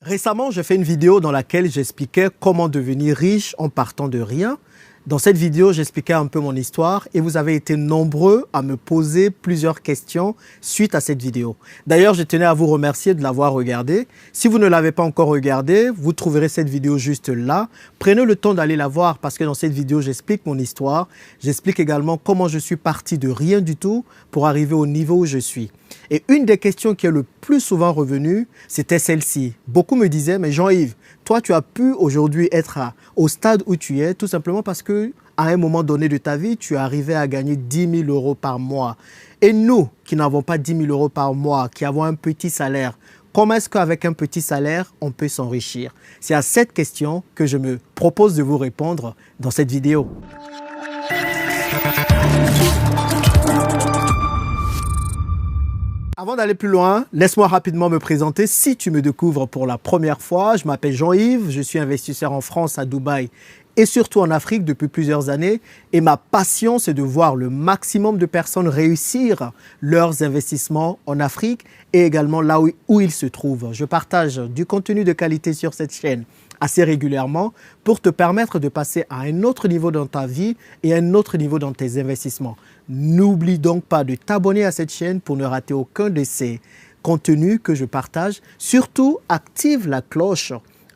Récemment, j'ai fait une vidéo dans laquelle j'expliquais comment devenir riche en partant de rien. Dans cette vidéo, j'expliquais un peu mon histoire et vous avez été nombreux à me poser plusieurs questions suite à cette vidéo. D'ailleurs, je tenais à vous remercier de l'avoir regardée. Si vous ne l'avez pas encore regardée, vous trouverez cette vidéo juste là. Prenez le temps d'aller la voir parce que dans cette vidéo, j'explique mon histoire. J'explique également comment je suis parti de rien du tout pour arriver au niveau où je suis. Et une des questions qui est le plus souvent revenue, c'était celle-ci. Beaucoup me disaient, mais Jean-Yves, toi, tu as pu aujourd'hui être au stade où tu es, tout simplement parce que à un moment donné de ta vie, tu es arrivé à gagner 10 000 euros par mois. Et nous, qui n'avons pas 10 000 euros par mois, qui avons un petit salaire, comment est-ce qu'avec un petit salaire, on peut s'enrichir? C'est à cette question que je me propose de vous répondre dans cette vidéo. Avant d'aller plus loin, laisse-moi rapidement me présenter. Si tu me découvres pour la première fois, je m'appelle Jean-Yves, je suis investisseur en France, à Dubaï et surtout en Afrique depuis plusieurs années. Et ma passion, c'est de voir le maximum de personnes réussir leurs investissements en Afrique et également là où ils se trouvent. Je partage du contenu de qualité sur cette chaîne assez régulièrement pour te permettre de passer à un autre niveau dans ta vie et à un autre niveau dans tes investissements. N'oublie donc pas de t'abonner à cette chaîne pour ne rater aucun de ces contenus que je partage. Surtout, active la cloche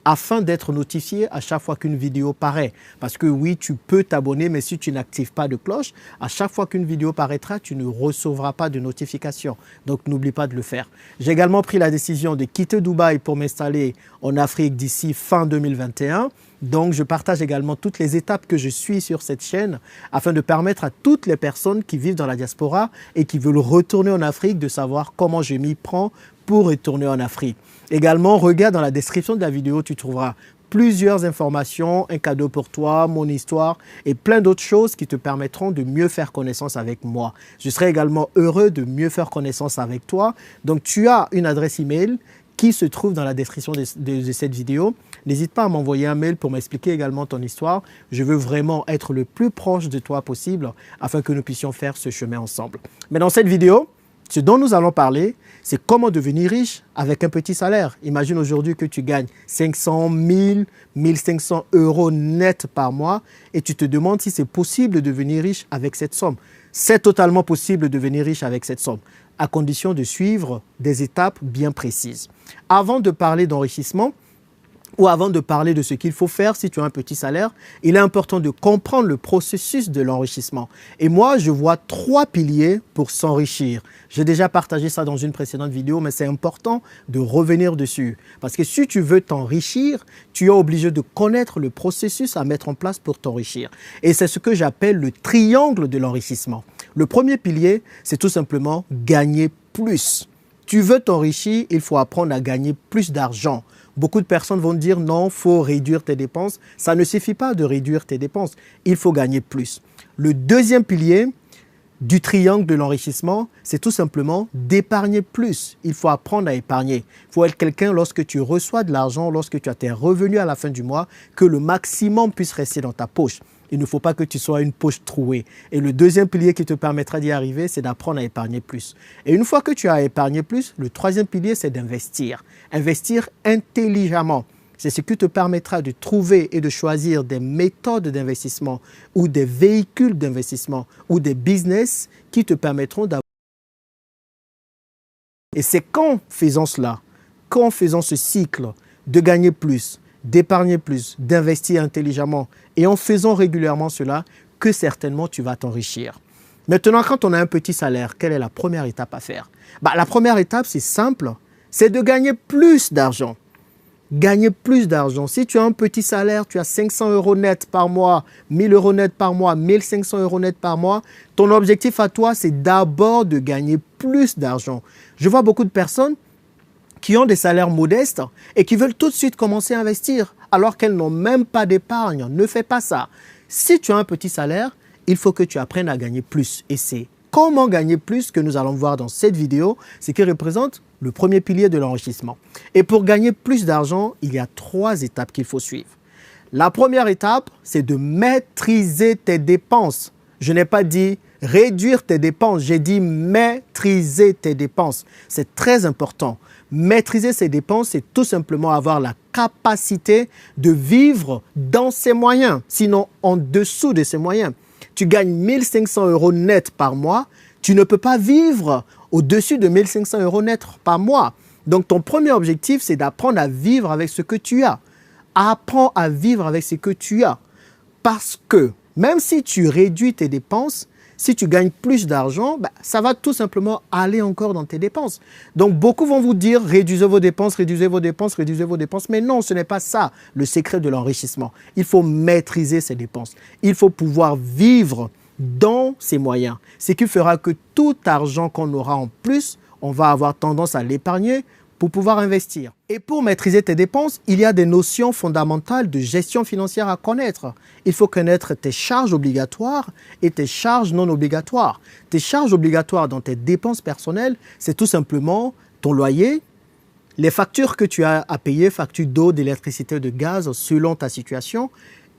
afin d'être notifié à chaque fois qu'une vidéo paraît. Parce que oui, tu peux t'abonner, mais si tu n'actives pas de cloche, à chaque fois qu'une vidéo paraîtra, tu ne recevras pas de notification. Donc, n'oublie pas de le faire. J'ai également pris la décision de quitter Dubaï pour m'installer en Afrique d'ici fin 2021. Donc, je partage également toutes les étapes que je suis sur cette chaîne afin de permettre à toutes les personnes qui vivent dans la diaspora et qui veulent retourner en Afrique de savoir comment je m'y prends pour retourner en Afrique. Également, regarde dans la description de la vidéo, tu trouveras plusieurs informations, un cadeau pour toi, mon histoire et plein d'autres choses qui te permettront de mieux faire connaissance avec moi. Je serai également heureux de mieux faire connaissance avec toi. Donc, tu as une adresse email qui se trouve dans la description de cette vidéo. N'hésite pas à m'envoyer un mail pour m'expliquer également ton histoire. Je veux vraiment être le plus proche de toi possible afin que nous puissions faire ce chemin ensemble. Mais dans cette vidéo, ce dont nous allons parler, c'est comment devenir riche avec un petit salaire. Imagine aujourd'hui que tu gagnes 500, 1000, 1500 euros net par mois et tu te demandes si c'est possible de devenir riche avec cette somme. C'est totalement possible de devenir riche avec cette somme, à condition de suivre des étapes bien précises. Avant de parler d'enrichissement, ou avant de parler de ce qu'il faut faire si tu as un petit salaire, il est important de comprendre le processus de l'enrichissement. Et moi, je vois 3 piliers pour s'enrichir. J'ai déjà partagé ça dans une précédente vidéo, mais c'est important de revenir dessus. Parce que si tu veux t'enrichir, tu es obligé de connaître le processus à mettre en place pour t'enrichir. Et c'est ce que j'appelle le triangle de l'enrichissement. Le premier pilier, c'est tout simplement gagner plus. Tu veux t'enrichir, il faut apprendre à gagner plus d'argent. Beaucoup de personnes vont dire non, il faut réduire tes dépenses. Ça ne suffit pas de réduire tes dépenses, il faut gagner plus. Le deuxième pilier du triangle de l'enrichissement, c'est tout simplement d'épargner plus. Il faut apprendre à épargner. Il faut être quelqu'un, lorsque tu reçois de l'argent, lorsque tu as tes revenus à la fin du mois, que le maximum puisse rester dans ta poche. Il ne faut pas que tu sois une poche trouée. Et le deuxième pilier qui te permettra d'y arriver, c'est d'apprendre à épargner plus. Et une fois que tu as épargné plus, le troisième pilier, c'est d'investir. Investir intelligemment. C'est ce qui te permettra de trouver et de choisir des méthodes d'investissement ou des véhicules d'investissement ou des business qui te permettront d'avoir. Et c'est qu'en faisant cela, qu'en faisant ce cycle de gagner plus, d'épargner plus, d'investir intelligemment et en faisant régulièrement cela, que certainement tu vas t'enrichir. Maintenant, quand on a un petit salaire, quelle est la première étape à faire? La première étape, c'est simple, c'est de gagner plus d'argent. Gagner plus d'argent. Si tu as un petit salaire, tu as 500 euros net par mois, 1000 euros net par mois, 1500 euros net par mois, ton objectif à toi, c'est d'abord de gagner plus d'argent. Je vois beaucoup de personnes qui ont des salaires modestes et qui veulent tout de suite commencer à investir alors qu'elles n'ont même pas d'épargne. Ne fais pas ça. Si tu as un petit salaire, il faut que tu apprennes à gagner plus. Et c'est comment gagner plus que nous allons voir dans cette vidéo, ce qui représente le premier pilier de l'enrichissement. Et pour gagner plus d'argent, il y a 3 étapes qu'il faut suivre. La première étape, c'est de maîtriser tes dépenses. Je n'ai pas dit Réduire tes dépenses, j'ai dit maîtriser tes dépenses. C'est très important. Maîtriser ses dépenses, c'est tout simplement avoir la capacité de vivre dans ses moyens, sinon en dessous de ses moyens. Tu gagnes 1 500 € net par mois, tu ne peux pas vivre au-dessus de 1 500 € net par mois. Donc ton premier objectif, c'est d'apprendre à vivre avec ce que tu as. Apprends à vivre avec ce que tu as. Parce que même si tu réduis tes dépenses, si tu gagnes plus d'argent, ça va tout simplement aller encore dans tes dépenses. Donc, beaucoup vont vous dire, réduisez vos dépenses, réduisez vos dépenses, réduisez vos dépenses. Mais non, ce n'est pas ça le secret de l'enrichissement. Il faut maîtriser ses dépenses. Il faut pouvoir vivre dans ses moyens. Ce qui fera que tout argent qu'on aura en plus, on va avoir tendance à l'épargner pour pouvoir investir. Et pour maîtriser tes dépenses, il y a des notions fondamentales de gestion financière à connaître. Il faut connaître tes charges obligatoires et tes charges non obligatoires. Tes charges obligatoires dans tes dépenses personnelles, c'est tout simplement ton loyer, les factures que tu as à payer, factures d'eau, d'électricité, de gaz, selon ta situation,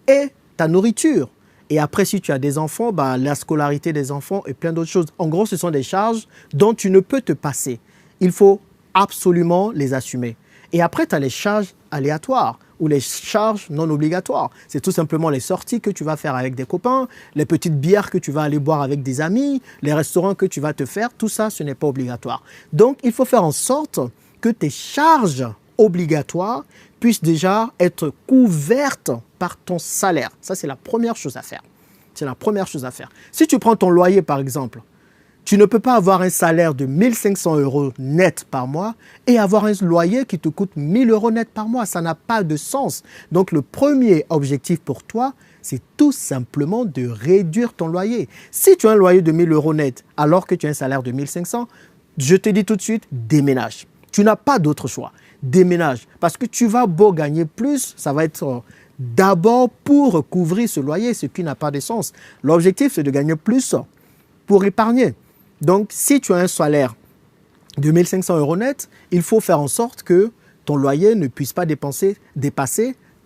et ta nourriture. Et après, si tu as des enfants, la scolarité des enfants et plein d'autres choses. En gros, ce sont des charges dont tu ne peux te passer. Il faut absolument les assumer. Et après, tu as les charges aléatoires ou les charges non obligatoires. C'est tout simplement les sorties que tu vas faire avec des copains, les petites bières que tu vas aller boire avec des amis, les restaurants que tu vas te faire. Tout ça, ce n'est pas obligatoire. Donc, il faut faire en sorte que tes charges obligatoires puissent déjà être couvertes par ton salaire. Ça, c'est la première chose à faire. C'est la première chose à faire. Si tu prends ton loyer, par exemple, tu ne peux pas avoir un salaire de 1 500 € net par mois et avoir un loyer qui te coûte 1 000 € net par mois. Ça n'a pas de sens. Donc, le premier objectif pour toi, c'est tout simplement de réduire ton loyer. Si tu as un loyer de 1 000 € net alors que tu as un salaire de 1 500, je te dis tout de suite, déménage. Tu n'as pas d'autre choix. Déménage. Parce que tu vas beau gagner plus, ça va être d'abord pour couvrir ce loyer, ce qui n'a pas de sens. L'objectif, c'est de gagner plus pour épargner. Donc, si tu as un salaire de 1 500 € net, il faut faire en sorte que ton loyer ne puisse pas dépasser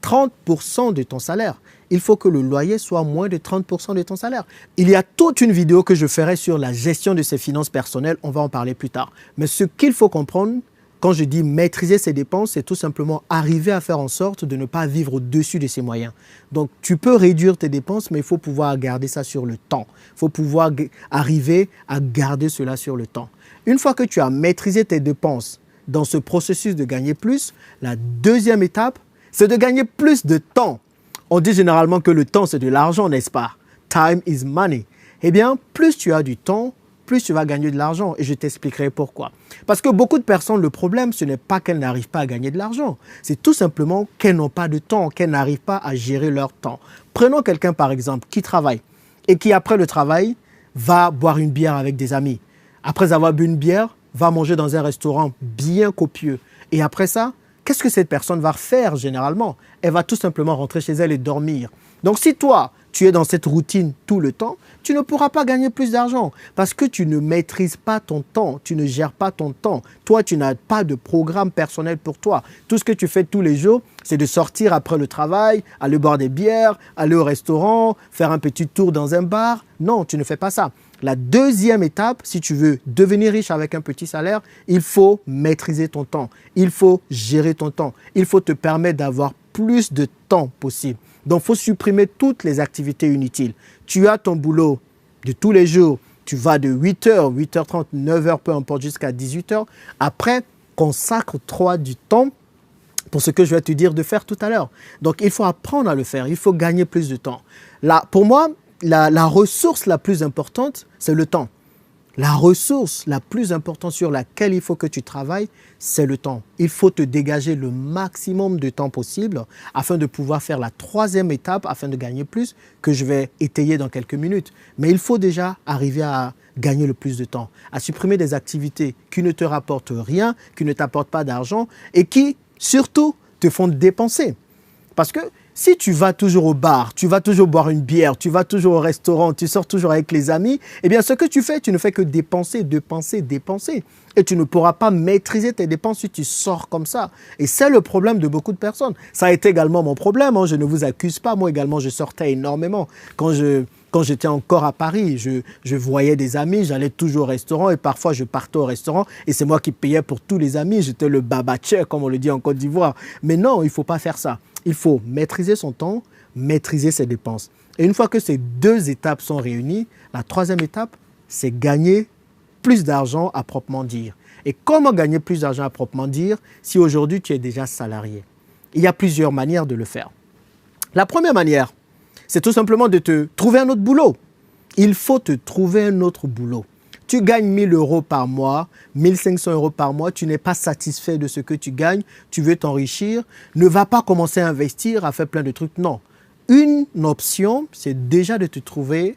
30% de ton salaire. Il faut que le loyer soit moins de 30% de ton salaire. Il y a toute une vidéo que je ferai sur la gestion de ses finances personnelles. On va en parler plus tard. Mais ce qu'il faut comprendre, quand je dis maîtriser ses dépenses, c'est tout simplement arriver à faire en sorte de ne pas vivre au-dessus de ses moyens. Donc, tu peux réduire tes dépenses, mais il faut pouvoir garder ça sur le temps. Il faut pouvoir arriver à garder cela sur le temps. Une fois que tu as maîtrisé tes dépenses dans ce processus de gagner plus, la deuxième étape, c'est de gagner plus de temps. On dit généralement que le temps, c'est de l'argent, n'est-ce pas? Time is money. Eh bien, plus tu as du temps, plus tu vas gagner de l'argent. Et je t'expliquerai pourquoi. Parce que beaucoup de personnes, le problème, ce n'est pas qu'elles n'arrivent pas à gagner de l'argent. C'est tout simplement qu'elles n'ont pas de temps, qu'elles n'arrivent pas à gérer leur temps. Prenons quelqu'un, par exemple, qui travaille et qui, après le travail, va boire une bière avec des amis. Après avoir bu une bière, va manger dans un restaurant bien copieux. Et après ça, qu'est-ce que cette personne va faire généralement? Elle va tout simplement rentrer chez elle et dormir. Donc, si toi, tu es dans cette routine tout le temps, tu ne pourras pas gagner plus d'argent parce que tu ne maîtrises pas ton temps, tu ne gères pas ton temps. Toi, tu n'as pas de programme personnel pour toi. Tout ce que tu fais tous les jours, c'est de sortir après le travail, aller boire des bières, aller au restaurant, faire un petit tour dans un bar. Non, tu ne fais pas ça. La deuxième étape, si tu veux devenir riche avec un petit salaire, il faut maîtriser ton temps. Il faut gérer ton temps. Il faut te permettre d'avoir plus de temps possible. Donc, il faut supprimer toutes les activités inutiles. Tu as ton boulot de tous les jours. Tu vas de 8h, 8h30, 9h, peu importe, jusqu'à 18h. Après, consacre-toi du temps pour ce que je vais te dire de faire tout à l'heure. Donc, il faut apprendre à le faire. Il faut gagner plus de temps. Là, pour moi, la ressource la plus importante, c'est le temps. La ressource la plus importante sur laquelle il faut que tu travailles, c'est le temps. Il faut te dégager le maximum de temps possible afin de pouvoir faire la troisième étape, afin de gagner plus, que je vais étayer dans quelques minutes. Mais il faut déjà arriver à gagner le plus de temps, à supprimer des activités qui ne te rapportent rien, qui ne t'apportent pas d'argent et qui, surtout, te font dépenser. Parce que si tu vas toujours au bar, tu vas toujours boire une bière, tu vas toujours au restaurant, tu sors toujours avec les amis, eh bien, ce que tu fais, tu ne fais que dépenser, dépenser, dépenser. Et tu ne pourras pas maîtriser tes dépenses si tu sors comme ça. Et c'est le problème de beaucoup de personnes. Ça a été également mon problème, hein. Je ne vous accuse pas. Moi également, je sortais énormément. Quand j'étais encore à Paris, je voyais des amis, j'allais toujours au restaurant et parfois je partais au restaurant et c'est moi qui payais pour tous les amis. J'étais le babatcheur, comme on le dit en Côte d'Ivoire. Mais non, il ne faut pas faire ça. Il faut maîtriser son temps, maîtriser ses dépenses. Et une fois que ces deux étapes sont réunies, la troisième étape, c'est gagner plus d'argent à proprement dire. Et comment gagner plus d'argent à proprement dire si aujourd'hui tu es déjà salarié? Il y a plusieurs manières de le faire. La première manière, c'est tout simplement de te trouver un autre boulot. Il faut te trouver un autre boulot. Tu gagnes 1 000 € par mois, 1 500 € par mois, tu n'es pas satisfait de ce que tu gagnes, tu veux t'enrichir, ne va pas commencer à investir, à faire plein de trucs, non. Une option, c'est déjà de te trouver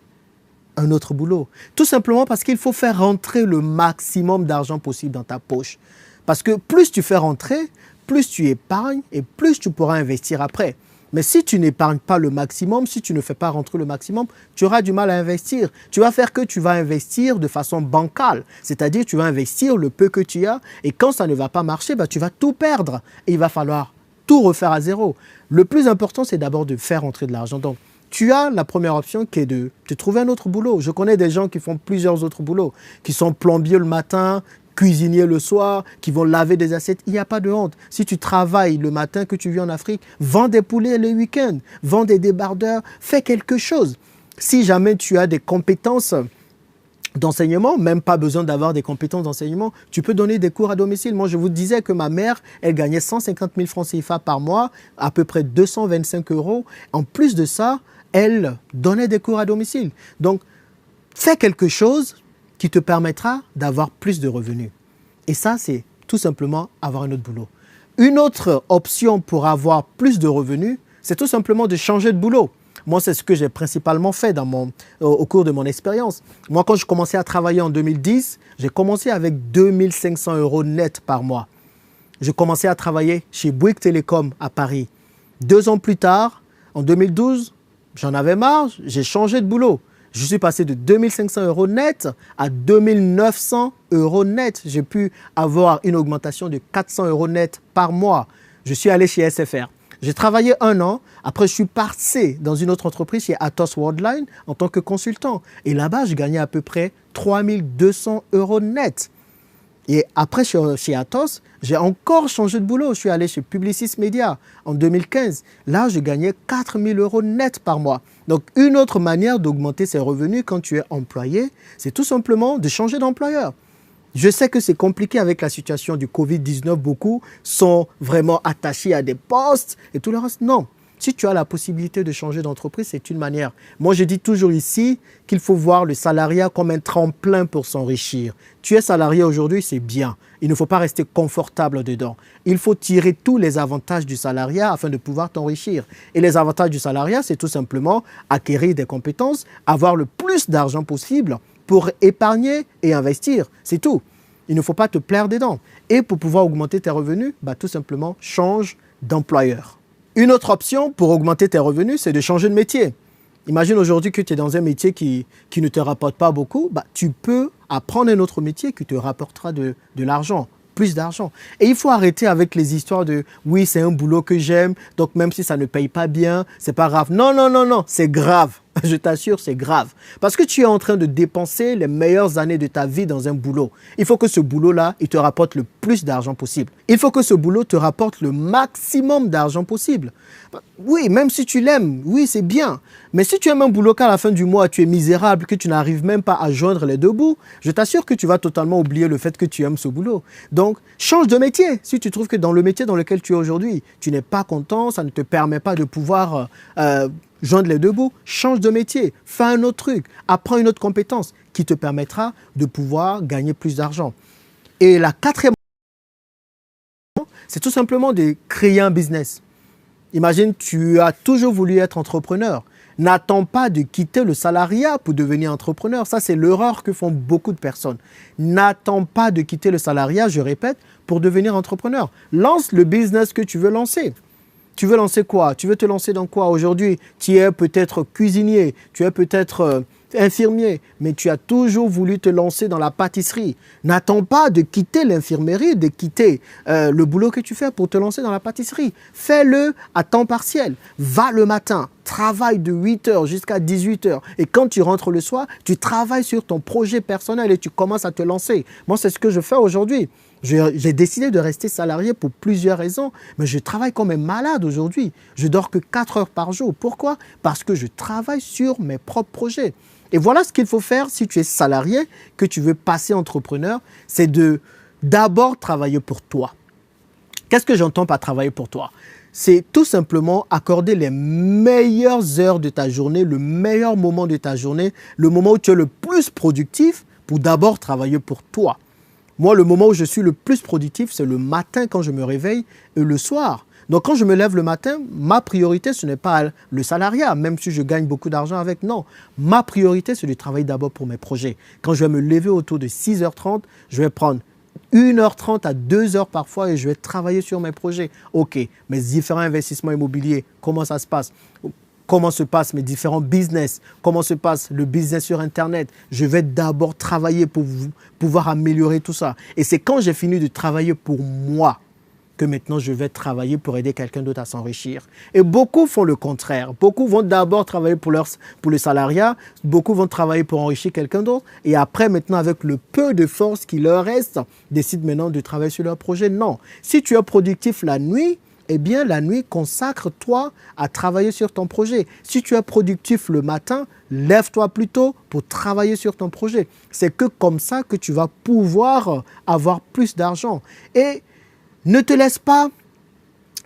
un autre boulot. Tout simplement parce qu'il faut faire rentrer le maximum d'argent possible dans ta poche. Parce que plus tu fais rentrer, plus tu épargnes et plus tu pourras investir après. Mais si tu n'épargnes pas le maximum, si tu ne fais pas rentrer le maximum, tu auras du mal à investir. Tu vas faire que tu vas investir de façon bancale. C'est-à-dire tu vas investir le peu que tu as et quand ça ne va pas marcher, tu vas tout perdre. Et il va falloir tout refaire à zéro. Le plus important, c'est d'abord de faire rentrer de l'argent. Donc, tu as la première option qui est de te trouver un autre boulot. Je connais des gens qui font plusieurs autres boulots, qui sont plombiers le matin, cuisiniers le soir, qui vont laver des assiettes. Il n'y a pas de honte. Si tu travailles le matin que tu vis en Afrique, vends des poulets le week-end, vends des débardeurs, fais quelque chose. Si jamais tu as des compétences d'enseignement, même pas besoin d'avoir des compétences d'enseignement, tu peux donner des cours à domicile. Moi, je vous disais que ma mère, elle gagnait 150 000 francs CFA par mois, à peu près 225 €. En plus de ça, elle donnait des cours à domicile. Donc, fais quelque chose qui te permettra d'avoir plus de revenus. Et ça, c'est tout simplement avoir un autre boulot. Une autre option pour avoir plus de revenus, c'est tout simplement de changer de boulot. Moi, c'est ce que j'ai principalement fait au cours de mon expérience. Moi, quand je commençais à travailler en 2010, j'ai commencé avec 2 500 € net par mois. Je commençais à travailler chez Bouygues Télécom à Paris. 2 ans plus tard, en 2012, j'en avais marre, j'ai changé de boulot. Je suis passé de 2 500 € net à 2 900 € net. J'ai pu avoir une augmentation de 400 € net par mois. Je suis allé chez SFR. J'ai travaillé 1 an. Après, je suis parti dans une autre entreprise chez Atos Worldline en tant que consultant. Et là-bas, je gagnais à peu près 3 200 € net. Et après, chez Atos, j'ai encore changé de boulot. Je suis allé chez Publicis Media en 2015. Là, je gagnais 4 000 € net par mois. Donc, une autre manière d'augmenter ses revenus quand tu es employé, c'est tout simplement de changer d'employeur. Je sais que c'est compliqué avec la situation du Covid-19. Beaucoup sont vraiment attachés à des postes et tout le reste. Non. Si tu as la possibilité de changer d'entreprise, c'est une manière. Moi, je dis toujours ici qu'il faut voir le salariat comme un tremplin pour s'enrichir. Tu es salarié aujourd'hui, c'est bien. Il ne faut pas rester confortable dedans. Il faut tirer tous les avantages du salariat afin de pouvoir t'enrichir. Et les avantages du salariat, c'est tout simplement acquérir des compétences, avoir le plus d'argent possible pour épargner et investir. C'est tout. Il ne faut pas te plaire dedans. Et pour pouvoir augmenter tes revenus, tout simplement, change d'employeur. Une autre option pour augmenter tes revenus, c'est de changer de métier. Imagine aujourd'hui que tu es dans un métier qui ne te rapporte pas beaucoup. Tu peux apprendre un autre métier qui te rapportera de l'argent, plus d'argent. Et il faut arrêter avec les histoires de « oui, c'est un boulot que j'aime, donc même si ça ne paye pas bien, c'est pas grave ». Non, non, non, non, c'est grave. Je t'assure, c'est grave. Parce que tu es en train de dépenser les meilleures années de ta vie dans un boulot. Il faut que ce boulot-là, il te rapporte le plus d'argent possible. Il faut que ce boulot te rapporte le maximum d'argent possible. Oui, même si tu l'aimes, oui, c'est bien. Mais si tu aimes un boulot qu'à la fin du mois, tu es misérable, que tu n'arrives même pas à joindre les deux bouts, je t'assure que tu vas totalement oublier le fait que tu aimes ce boulot. Donc, change de métier. Si tu trouves que dans le métier dans lequel tu es aujourd'hui, tu n'es pas content, ça ne te permet pas de pouvoir joindre les deux bouts, change de métier, fais un autre truc, apprends une autre compétence qui te permettra de pouvoir gagner plus d'argent. Et la quatrième, c'est tout simplement de créer un business. Imagine, tu as toujours voulu être entrepreneur. N'attends pas de quitter le salariat pour devenir entrepreneur. Ça, c'est l'erreur que font beaucoup de personnes. N'attends pas de quitter le salariat, je répète, pour devenir entrepreneur. Lance le business que tu veux lancer. Tu veux lancer quoi? Tu veux te lancer dans quoi? Aujourd'hui, tu es peut-être cuisinier, tu es peut-être infirmier, mais tu as toujours voulu te lancer dans la pâtisserie. N'attends pas de quitter l'infirmerie, de quitter le boulot que tu fais pour te lancer dans la pâtisserie. Fais-le à temps partiel. Va le matin, travaille de 8 h jusqu'à 18 h. Et quand tu rentres le soir, tu travailles sur ton projet personnel et tu commences à te lancer. Moi, c'est ce que je fais aujourd'hui. J'ai décidé de rester salarié pour plusieurs raisons, mais je travaille comme un malade aujourd'hui. Je dors que 4 heures par jour. Pourquoi? Parce que je travaille sur mes propres projets. Et voilà ce qu'il faut faire si tu es salarié, que tu veux passer entrepreneur, c'est d'abord travailler pour toi. Qu'est-ce que j'entends par travailler pour toi? C'est tout simplement accorder les meilleures heures de ta journée, le meilleur moment de ta journée, le moment où tu es le plus productif pour d'abord travailler pour toi. Moi, le moment où je suis le plus productif, c'est le matin quand je me réveille et le soir. Donc, quand je me lève le matin, ma priorité, ce n'est pas le salariat, même si je gagne beaucoup d'argent avec. Non, ma priorité, c'est de travailler d'abord pour mes projets. Quand je vais me lever autour de 6 h 30, je vais prendre 1 h 30 à 2 h parfois et je vais travailler sur mes projets. OK, mes différents investissements immobiliers, comment ça se passe? Comment se passent mes différents business? Comment se passe le business sur Internet? Je vais d'abord travailler pour pouvoir améliorer tout ça. Et c'est quand j'ai fini de travailler pour moi que maintenant je vais travailler pour aider quelqu'un d'autre à s'enrichir. Et beaucoup font le contraire. Beaucoup vont d'abord travailler pour le salariat. Beaucoup vont travailler pour enrichir quelqu'un d'autre. Et après, maintenant, avec le peu de force qui leur reste, décident maintenant de travailler sur leur projet. Non. Si tu es productif la nuit, eh bien, la nuit, consacre-toi à travailler sur ton projet. Si tu es productif le matin, lève-toi plus tôt pour travailler sur ton projet. C'est que comme ça que tu vas pouvoir avoir plus d'argent. Et ne te laisse pas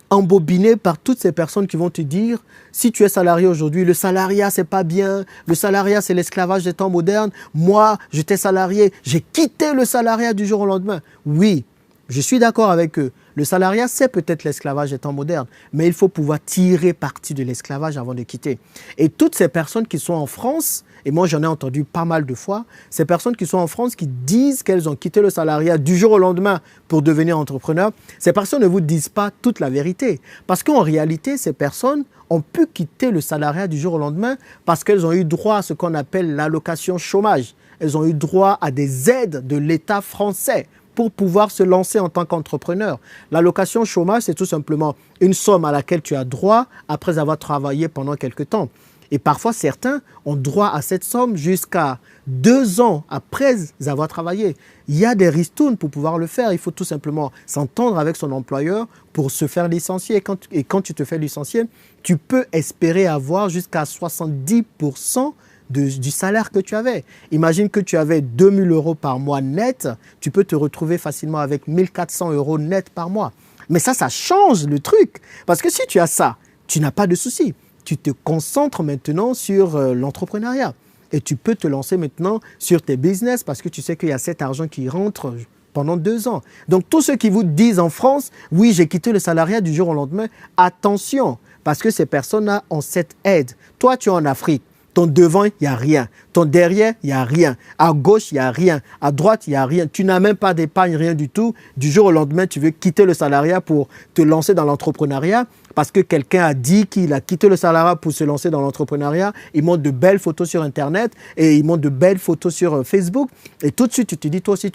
embobiner par toutes ces personnes qui vont te dire, si tu es salarié aujourd'hui, le salariat, c'est pas bien. Le salariat, c'est l'esclavage des temps modernes. Moi, j'étais salarié, j'ai quitté le salariat du jour au lendemain. Oui, je suis d'accord avec eux. Le salariat, c'est peut-être l'esclavage des temps modernes, mais il faut pouvoir tirer parti de l'esclavage avant de quitter. Et toutes ces personnes qui sont en France, et moi j'en ai entendu pas mal de fois, ces personnes qui sont en France qui disent qu'elles ont quitté le salariat du jour au lendemain pour devenir entrepreneurs, ces personnes ne vous disent pas toute la vérité. Parce qu'en réalité, ces personnes ont pu quitter le salariat du jour au lendemain parce qu'elles ont eu droit à ce qu'on appelle l'allocation chômage. Elles ont eu droit à des aides de l'État français pour pouvoir se lancer en tant qu'entrepreneur. L'allocation chômage, c'est tout simplement une somme à laquelle tu as droit après avoir travaillé pendant quelque temps. Et parfois, certains ont droit à cette somme jusqu'à 2 ans après avoir travaillé. Il y a des ristournes pour pouvoir le faire. Il faut tout simplement s'entendre avec son employeur pour se faire licencier. Et quand tu te fais licencier, tu peux espérer avoir jusqu'à 70% du salaire que tu avais. Imagine que tu avais 2 000 € par mois net, tu peux te retrouver facilement avec 1 400 € net par mois. Mais ça change le truc. Parce que si tu as ça, tu n'as pas de souci. Tu te concentres maintenant sur l'entrepreneuriat. Et tu peux te lancer maintenant sur tes business parce que tu sais qu'il y a cet argent qui rentre pendant 2 ans. Donc, tous ceux qui vous disent en France, oui, j'ai quitté le salariat du jour au lendemain, attention, parce que ces personnes-là ont cette aide. Toi, tu es en Afrique. Ton devant, il n'y a rien. Ton derrière, il n'y a rien. À gauche, il n'y a rien. À droite, il n'y a rien. Tu n'as même pas d'épargne, rien du tout. Du jour au lendemain, tu veux quitter le salariat pour te lancer dans l'entrepreneuriat parce que quelqu'un a dit qu'il a quitté le salariat pour se lancer dans l'entrepreneuriat. Il montre de belles photos sur Internet et il montre de belles photos sur Facebook. Et tout de suite, tu te dis, toi aussi,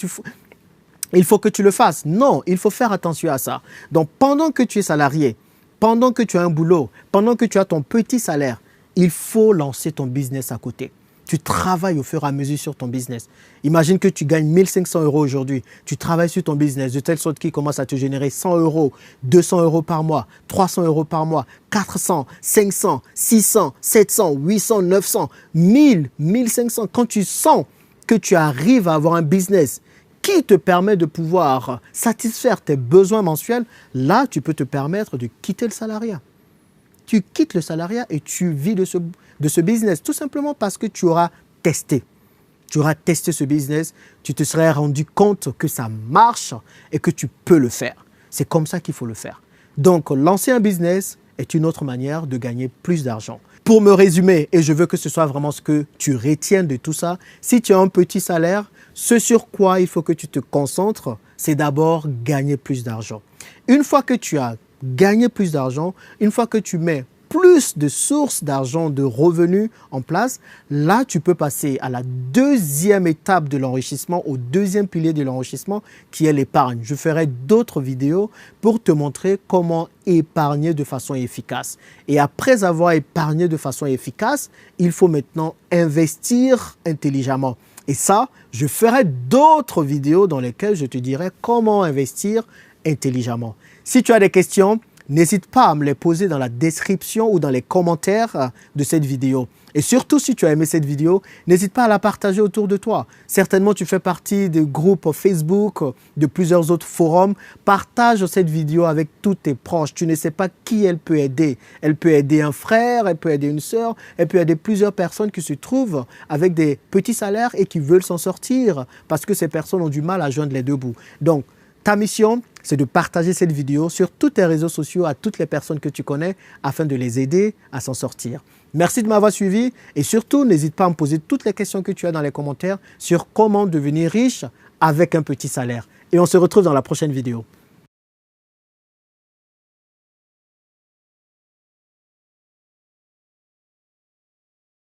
il faut que tu le fasses. Non, il faut faire attention à ça. Donc, pendant que tu es salarié, pendant que tu as un boulot, pendant que tu as ton petit salaire, il faut lancer ton business à côté. Tu travailles au fur et à mesure sur ton business. Imagine que tu gagnes 1 500 € aujourd'hui. Tu travailles sur ton business de telle sorte qu'il commence à te générer 100 €, 200 € par mois, 300 € par mois, 400, 500, 600, 700, 800, 900, 1000, 1500. Quand tu sens que tu arrives à avoir un business qui te permet de pouvoir satisfaire tes besoins mensuels, là, tu peux te permettre de quitter le salariat. Tu quittes le salariat et tu vis de ce business, tout simplement parce que tu auras testé. Tu auras testé ce business, tu te serais rendu compte que ça marche et que tu peux le faire. C'est comme ça qu'il faut le faire. Donc, lancer un business est une autre manière de gagner plus d'argent. Pour me résumer, et je veux que ce soit vraiment ce que tu retiennes de tout ça, si tu as un petit salaire, ce sur quoi il faut que tu te concentres, c'est d'abord gagner plus d'argent. Une fois que tu as gagner plus d'argent, une fois que tu mets plus de sources d'argent, de revenus en place, là, tu peux passer à la deuxième étape de l'enrichissement, au deuxième pilier de l'enrichissement, qui est l'épargne. Je ferai d'autres vidéos pour te montrer comment épargner de façon efficace. Et après avoir épargné de façon efficace, il faut maintenant investir intelligemment. Et ça, je ferai d'autres vidéos dans lesquelles je te dirai comment investir intelligemment. Si tu as des questions, n'hésite pas à me les poser dans la description ou dans les commentaires de cette vidéo. Et surtout, si tu as aimé cette vidéo, n'hésite pas à la partager autour de toi. Certainement, tu fais partie des groupes Facebook, de plusieurs autres forums. Partage cette vidéo avec tous tes proches. Tu ne sais pas qui elle peut aider. Elle peut aider un frère, elle peut aider une sœur, elle peut aider plusieurs personnes qui se trouvent avec des petits salaires et qui veulent s'en sortir parce que ces personnes ont du mal à joindre les deux bouts. Donc, ta mission, c'est de partager cette vidéo sur tous tes réseaux sociaux à toutes les personnes que tu connais afin de les aider à s'en sortir. Merci de m'avoir suivi et surtout, n'hésite pas à me poser toutes les questions que tu as dans les commentaires sur comment devenir riche avec un petit salaire. Et on se retrouve dans la prochaine vidéo.